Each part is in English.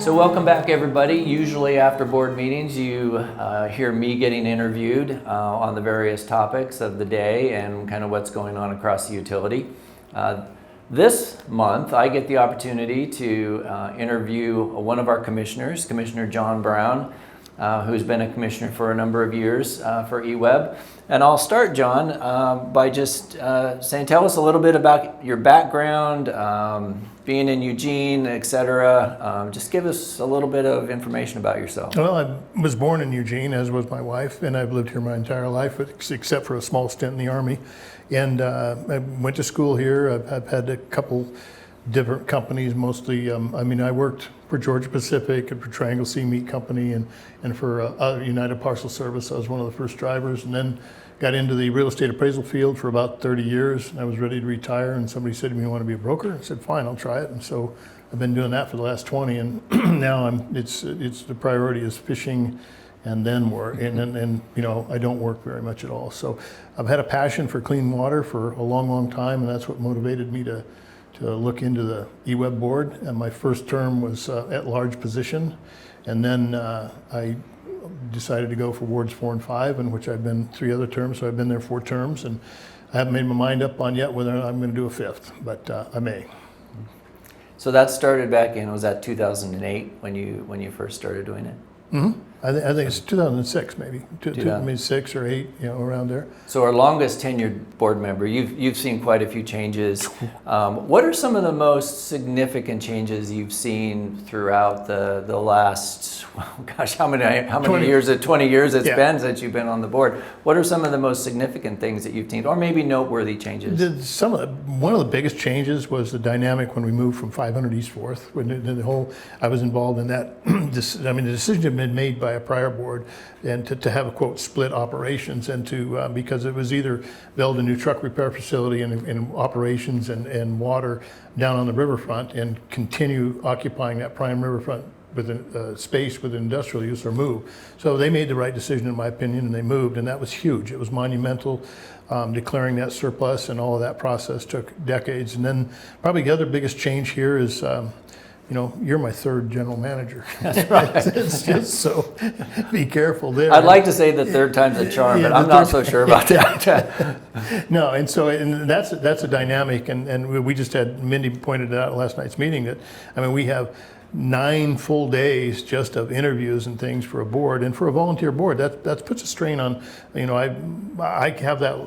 So welcome back, everybody. Usually after board meetings, you hear me getting interviewed on the various topics of the day and kind of what's going on across the utility. This month, I get the opportunity to interview one of our commissioners, Commissioner John Brown, who's been a commissioner for a number of years for EWEB. And I'll start, John, by just saying, tell us a little bit about your background, being in Eugene, etc. Just give us a little bit of information about yourself. Well, I was born in Eugene, as was my wife, and I've lived here my entire life, except for a small stint in the Army. And I went to school here. I've had a couple different companies, mostly. I worked for Georgia Pacific and for Triangle Sea Meat Company and for United Parcel Service. I was one of the first drivers, and then got into the real estate appraisal field for about 30 years. I was ready to retire, and somebody said to me, "You want to be a broker?" I said, "Fine, I'll try it." And so I've been doing that for the last 20, and now it's the priority is fishing, and then work, and I don't work very much at all. So I've had a passion for clean water for a long time, and that's what motivated me to look into the EWEB board. And my first term was at-large position, and then I decided to go for wards 4 and 5, in which I've been 3 other terms. So I've been there 4 terms, and I haven't made my mind up on yet whether or not I'm going to do a 5th, but I may. So that started back in, was that 2008 when you first started doing it? Mm-hmm. I think it's 2006, maybe 2006 or 8, around there. So our longest tenured board member, you've seen quite a few changes. What are some of the most significant changes you've seen throughout the last? Gosh, how many 20 years? 20 years it's been since you've been on the board. What are some of the most significant things that you've seen, or maybe noteworthy changes? One of the biggest changes was the dynamic when we moved from 500 East 4th. When I was involved in that. The decision had been made by a prior board, and to have a quote split operations, and because it was either build a new truck repair facility and operations and water down on the riverfront and continue occupying that prime riverfront with space with industrial use, or move. So they made the right decision, in my opinion, and they moved, and that was huge. It was monumental. Declaring that surplus and all of that process took decades. And then probably the other biggest change here is you're my 3rd general manager. That's right. It's just so, be careful there. I'd like to say the 3rd time's a charm, but I'm not so sure about that. No, and that's a dynamic, and we just had, Mindy pointed out at last night's meeting that, we have 9 full days just of interviews and things for a board, and for a volunteer board, that puts a strain on, I have that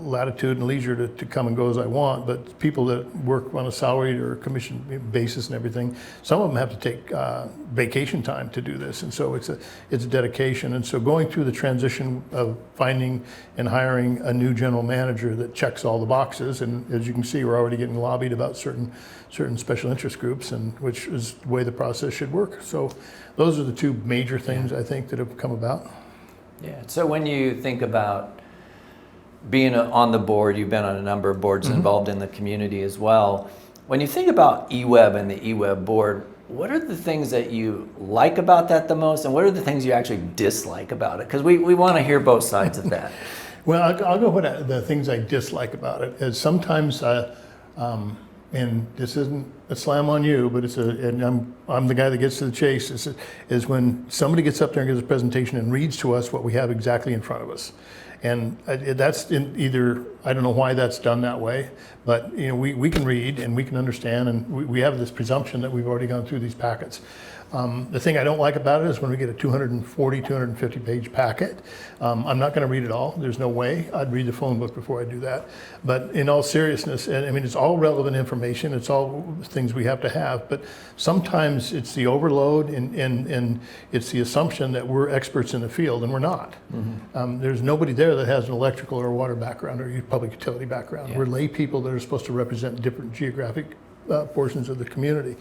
latitude and leisure to come and go as I want, but people that work on a salaried or commission basis and everything, some of them have to take vacation time to do this, and so it's a dedication. And so going through the transition of finding and hiring a new general manager that checks all the boxes, and as you can see, we're already getting lobbied about certain special interest groups, and which is the way the process should work. So those are the 2 major things I think that have come about. Yeah. So when you think about being on the board, you've been on a number of boards involved in the community as well. When you think about EWEB and the EWEB board, what are the things that you like about that the most, and what are the things you actually dislike about it? Because we want to hear both sides of that. Well, I'll go with the things I dislike about it. Is sometimes, and this isn't a slam on you, but and I'm the guy that gets to the chase, is when somebody gets up there and gives a presentation and reads to us what we have exactly in front of us. And that's either, I don't know why that's done that way, but we can read and we can understand, and we have this presumption that we've already gone through these packets. The thing I don't like about it is when we get a 240, 250 page packet. I'm not going to read it all. There's no way. I'd read the phone book before I do that. But in all seriousness, and it's all relevant information. It's all things we have to have. But sometimes it's the overload and it's the assumption that we're experts in the field, and we're not. Mm-hmm. There's nobody there that has an electrical or water background or public utility background. Yeah. We're lay people that are supposed to represent different geographic portions of the community.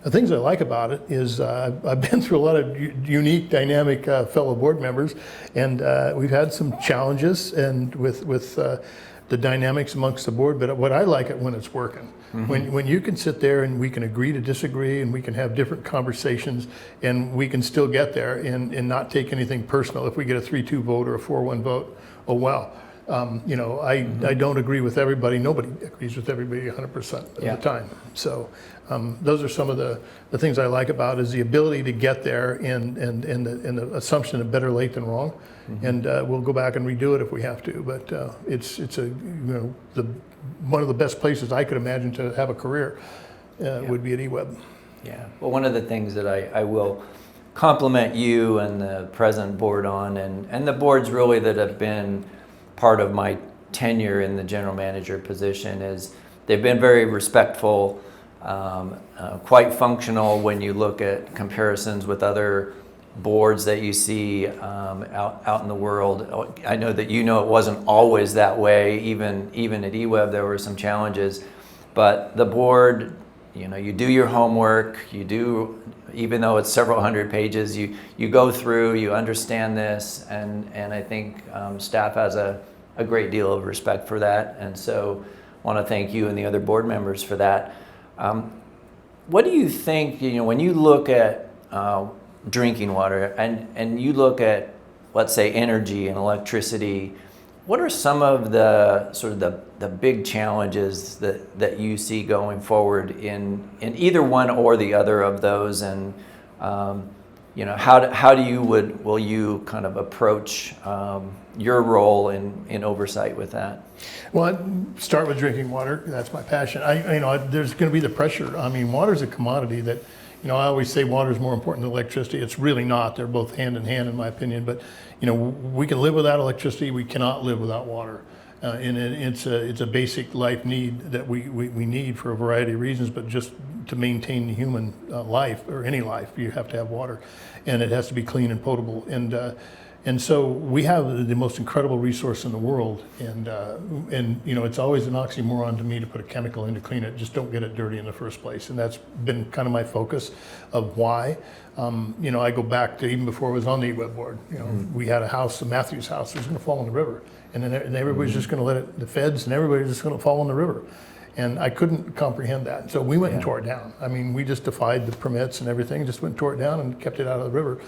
The things I like about it is I've been through a lot of unique, dynamic fellow board members, and we've had some challenges and with the dynamics amongst the board. But what I like it when it's working, when you can sit there and we can agree to disagree, and we can have different conversations, and we can still get there and not take anything personal. If we get a 3-2 vote or a 4-1 vote, oh well. I don't agree with everybody. Nobody agrees with everybody 100% of Yeah. the time. So those are some of the things I like about it, is the ability to get there and the assumption of better late than wrong. And we'll go back and redo it if we have to. But it's one of the best places I could imagine to have a career would be at eWeb. Yeah. Well, one of the things that I will compliment you and the present board on, and the boards really that have been part of my tenure in the general manager position, is they've been very respectful, quite functional when you look at comparisons with other boards that you see out in the world. I know that it wasn't always that way. Even at eWeb there were some challenges, but the board, you do your homework, even though it's several hundred pages, you go through, you understand this, and I think staff has a great deal of respect for that, and so I want to thank you and the other board members for that. What do you think, when you look at drinking water and you look at, let's say, energy and electricity, what are some of the sort of the big challenges that you see going forward in either one or the other of those, and how will you kind of approach your role in oversight with that? Well, I'd start with drinking water. That's my passion. There's going to be the pressure. I mean, water is a commodity that, I always say water is more important than electricity. It's really not. They're both hand in hand, in my opinion. But, we can live without electricity. We cannot live without water. And it's a basic life need that we need for a variety of reasons, but just to maintain human life, or any life, you have to have water. And it has to be clean and potable. And so we have the most incredible resource in the world, and it's always an oxymoron to me to put a chemical in to clean it. Just don't get it dirty in the first place, and that's been kind of my focus of why. I go back to even before I was on the eWeb board. We had a house, the Matthews house, was going to fall in the river, and everybody's just going to let it. The feds and everybody's just going to fall in the river. And I couldn't comprehend that. So we went and tore it down. I mean, we just defied the permits and everything, just went and tore it down and kept it out of the river.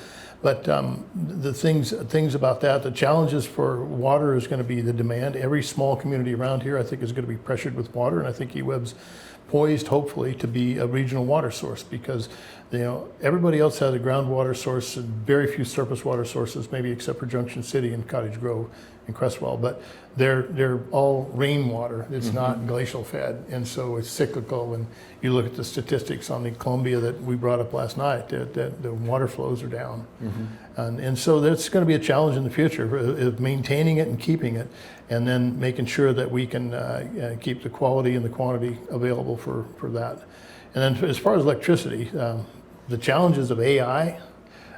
But the things about that, the challenges for water is going to be the demand. Every small community around here, I think, is going to be pressured with water, and I think eWeb's poised, hopefully, to be a regional water source, because everybody else has a groundwater source and very few surface water sources, maybe except for Junction City and Cottage Grove and Crestwell, but they're all rainwater. It's not glacial fed, and so it's cyclical. And you look at the statistics on the Columbia that we brought up last night, that the water flows are down. And so that's going to be a challenge in the future of maintaining it and keeping it, and then making sure that we can keep the quality and the quantity available for that. And then as far as electricity, the challenges of AI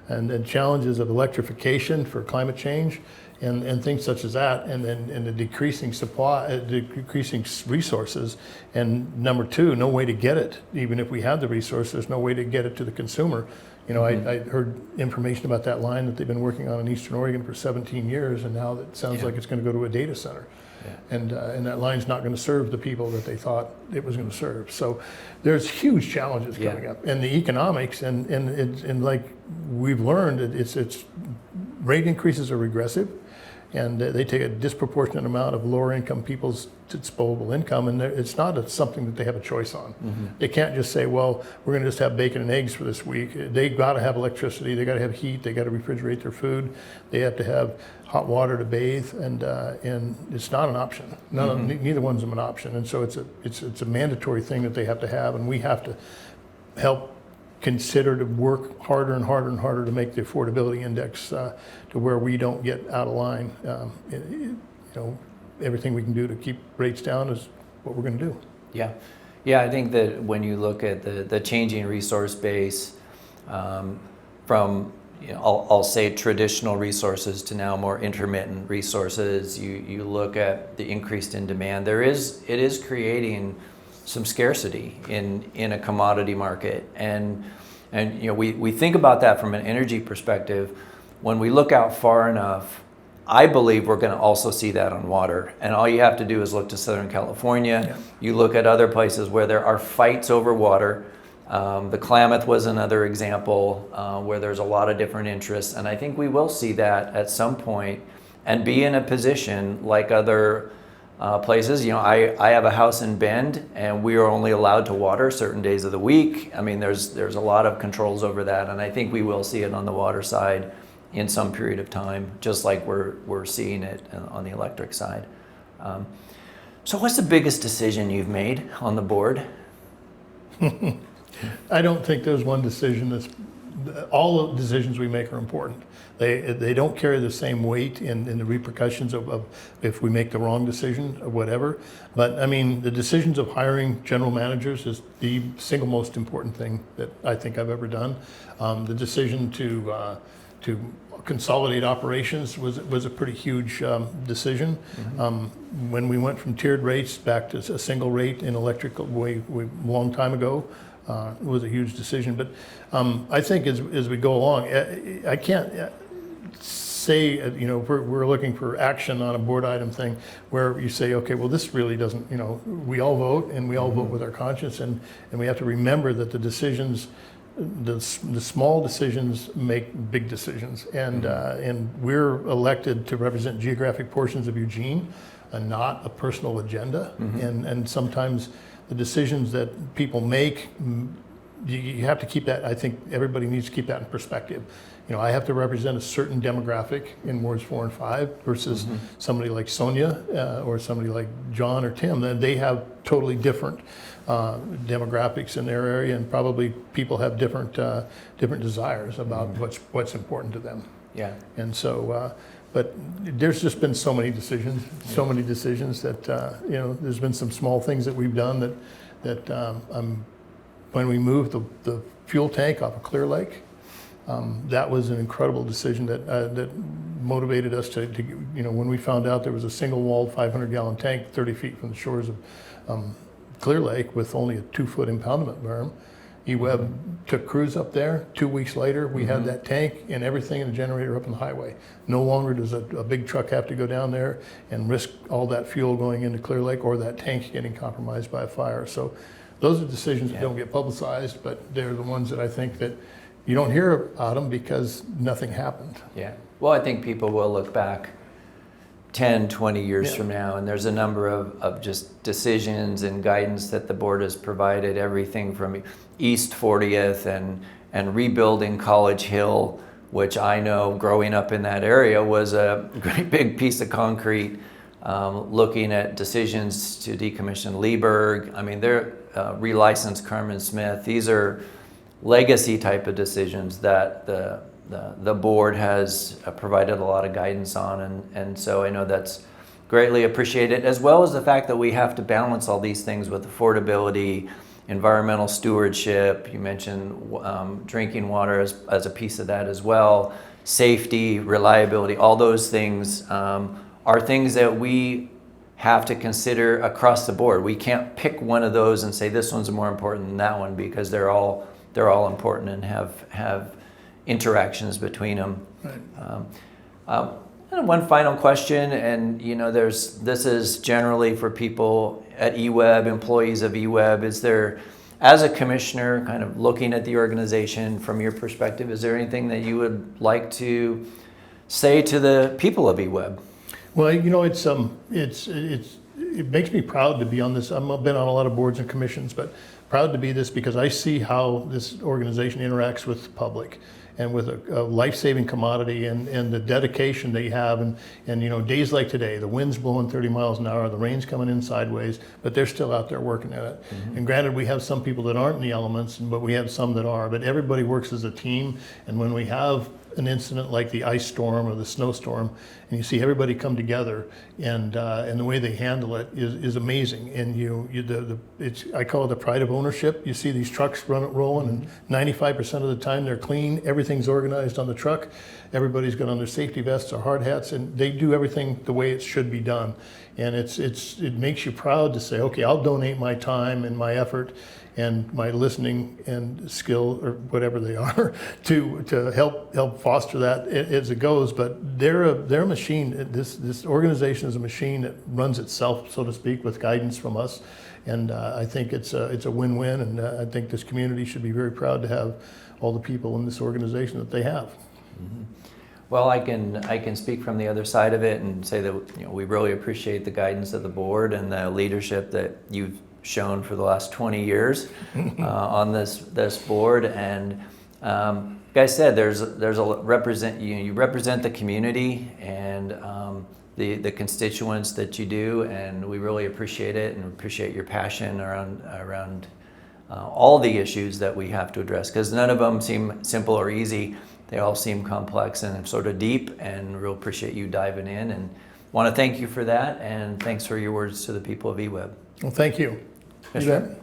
and the challenges of electrification for climate change, and things such as that, and the decreasing supply, decreasing resources, and number two, no way to get it. Even if we had the resources, no way to get it to the consumer. I heard information about that line that they've been working on in Eastern Oregon for 17 years, and now it sounds like it's going to go to a data center. And that line's not going to serve the people that they thought it was going to serve. So there's huge challenges coming up, and the economics, and like we've learned, it's rate increases are regressive, and they take a disproportionate amount of lower income people's disposable income, and it's not something that they have a choice on. They can't just say, well, we're going to just have bacon and eggs for this week. They got to have electricity, they got to have heat, they got to refrigerate their food, they have to have hot water to bathe, and it's not an option. Neither one's an option, and so it's a mandatory thing that they have to have, and we have to help consider to work harder and harder and harder to make the affordability index to where we don't get out of line. Everything we can do to keep rates down is what we're going to do. Yeah, I think that when you look at the changing resource base, from I'll say traditional resources to now more intermittent resources, you look at the increased in demand. It is creating some scarcity in a commodity market, and we think about that from an energy perspective. When we look out far enough, I believe we're going to also see that on water. And all you have to do is look to Southern California. You look at other places where there are fights over water. The Klamath was another example where there's a lot of different interests, and I think we will see that at some point and be in a position like other places. You know, I have a house in Bend, and we are only allowed to water certain days of the week. I mean, there's a lot of controls over that, and I think we will see it on the water side in some period of time, just like we're seeing it on the electric side. So what's the biggest decision you've made on the board? I don't think there's one decision that's, all the decisions we make are important. They don't carry the same weight in the repercussions of if we make the wrong decision or whatever. But I mean, the decisions of hiring general managers is the single most important thing that I think I've ever done. The decision to consolidate operations was a pretty huge decision. Mm-hmm. When we went from tiered rates back to a single rate in electrical a long time ago, it was a huge decision. But I think as we go along, I can't say, you know, we're looking for action on a board item thing where you say, okay, well, this really doesn't, you know, we all vote and we all vote with our conscience, and we have to remember that the decisions, the small decisions make big decisions, and we're elected to represent geographic portions of Eugene and not a personal agenda. And sometimes the decisions that people make, you have to keep that, I think everybody needs to keep that in perspective. You know, I have to represent a certain demographic in wards 4 and 5 versus somebody like Sonia or somebody like John or Tim. Then they have totally different demographics in their area, and probably people have different desires about what's important to them. Yeah. And so, but there's just been so many decisions that you know, there's been some small things that we've done that when we moved the fuel tank off of Clear Lake. That was an incredible decision that motivated us to, you know, when we found out there was a single-walled 500-gallon tank 30 feet from the shores of Clear Lake with only a 2-foot impoundment berm. EWEB took crews up there. 2 weeks later, we had that tank and everything in the generator up on the highway. No longer does a big truck have to go down there and risk all that fuel going into Clear Lake or that tank getting compromised by a fire. So those are decisions that don't get publicized, but they're the ones that I think that you don't hear about them because nothing happened. Yeah. Well, I think people will look back 10, 20 years from now, and there's a number of just decisions and guidance that the board has provided, everything from East 40th and rebuilding College Hill, which I know growing up in that area was a great big piece of concrete, looking at decisions to decommission Leeburg. I mean, they're relicense Carmen Smith. These are legacy type of decisions that the board has provided a lot of guidance on, and so I know that's greatly appreciated, as well as the fact that we have to balance all these things with affordability, environmental stewardship. You mentioned drinking water as a piece of that as well, safety, reliability, all those things are things that we have to consider across the board. We can't pick one of those and say this one's more important than that one, because they're all important and have interactions between them. Right. And one final question, and you know, this is generally for people at EWEB, employees of EWEB. Is there, as a commissioner, kind of looking at the organization from your perspective, is there anything that you would like to say to the people of EWEB? Well, you know, it makes me proud to be on this. I've been on a lot of boards and commissions, but proud to be this because I see how this organization interacts with the public and with a life-saving commodity, and the dedication they have, and you know, days like today, the wind's blowing 30 miles an hour, the rain's coming in sideways, but they're still out there working at it. And granted, we have some people that aren't in the elements, but we have some that are, but everybody works as a team. And when we have an incident like the ice storm or the snowstorm, and you see everybody come together, and the way they handle it is amazing. And I call it the pride of ownership. You see these trucks rolling, and 95% of the time they're clean. Everything's organized on the truck. Everybody's got on their safety vests or hard hats, and they do everything the way it should be done. And it makes you proud to say, okay, I'll donate my time and my effort and my listening and skill, or whatever they are, to help foster that as it goes. But they're a machine. This organization is a machine that runs itself, so to speak, with guidance from us. And I think it's a win-win. And I think this community should be very proud to have all the people in this organization that they have. Well, I can speak from the other side of it and say that we really appreciate the guidance of the board and the leadership that you've shown for the last 20 years on this board. And like I said, there's a represent you represent the community and the constituents that you do, and we really appreciate it and appreciate your passion around all the issues that we have to address, because none of them seem simple or easy. They all seem complex and sort of deep, and real appreciate you diving in, and want to thank you for that, and thanks for your words to the people of eWeb. Well, thank you. Commissioner?